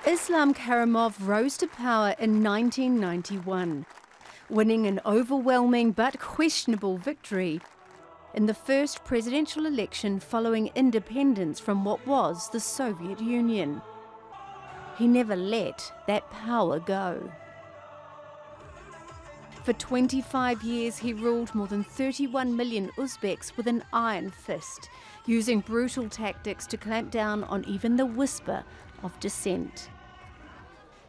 Islam Karimov rose to power in 1991, winning an overwhelming but questionable victory in the first presidential election following independence from what was the Soviet Union. He never let that power go. For 25 years, he ruled more than 31 million Uzbeks with an iron fist, using brutal tactics to clamp down on even the whisper of dissent.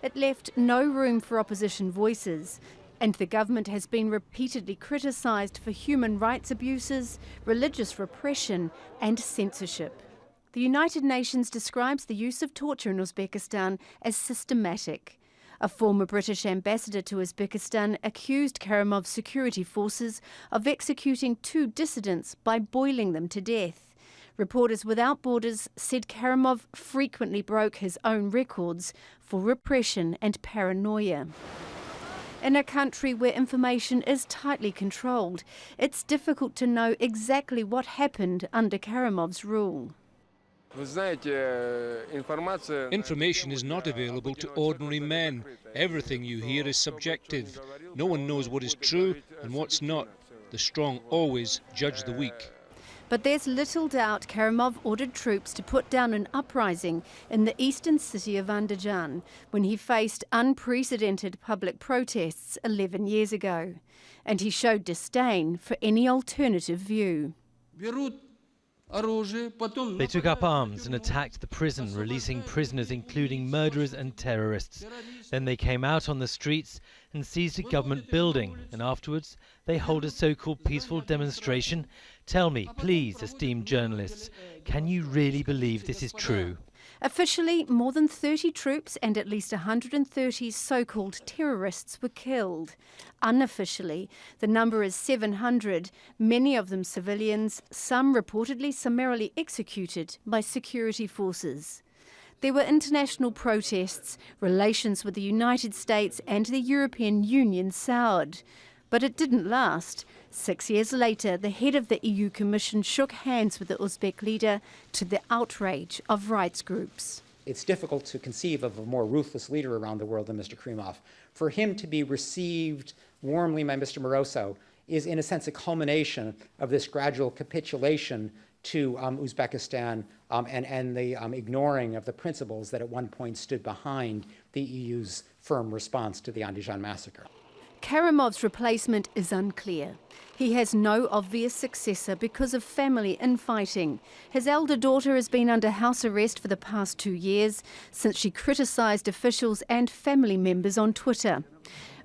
It left no room for opposition voices, and the government has been repeatedly criticised for human rights abuses, religious repression and censorship. The United Nations describes the use of torture in Uzbekistan as systematic. A former British ambassador to Uzbekistan accused Karimov's security forces of executing 2 dissidents by boiling them to death. Reporters Without Borders said Karimov frequently broke his own records for repression and paranoia. In a country where information is tightly controlled, it's difficult to know exactly what happened under Karimov's rule. Information is not available to ordinary men. Everything you hear is subjective. No one knows what is true and what's not. The strong always judge the weak. But there's little doubt Karimov ordered troops to put down an uprising in the eastern city of Andijan when he faced unprecedented public protests 11 years ago. And he showed disdain for any alternative view. They took up arms and attacked the prison, releasing prisoners including murderers and terrorists. Then they came out on the streets and seized a government building, and afterwards they hold a so-called peaceful demonstration. Tell me, please, esteemed journalists, can you really believe this is true? Officially, more than 30 troops and at least 130 so-called terrorists were killed. Unofficially, the number is 700, many of them civilians, some reportedly summarily executed by security forces. There were international protests, relations with the United States and the European Union soured. But it didn't last. 6 years later, the head of the EU Commission shook hands with the Uzbek leader, to the outrage of rights groups. It's difficult to conceive of a more ruthless leader around the world than Mr. Karimov. For him to be received warmly by Mr. Moroso is, in a sense, a culmination of this gradual capitulation to Uzbekistan and the ignoring of the principles that at one point stood behind the EU's firm response to the Andijan massacre. Karimov's replacement is unclear. He has no obvious successor because of family infighting. His elder daughter has been under house arrest for the past 2 years since she criticised officials and family members on Twitter.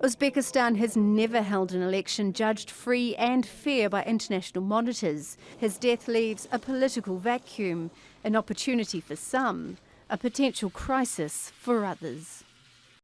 Uzbekistan has never held an election judged free and fair by international monitors. His death leaves a political vacuum, an opportunity for some, a potential crisis for others.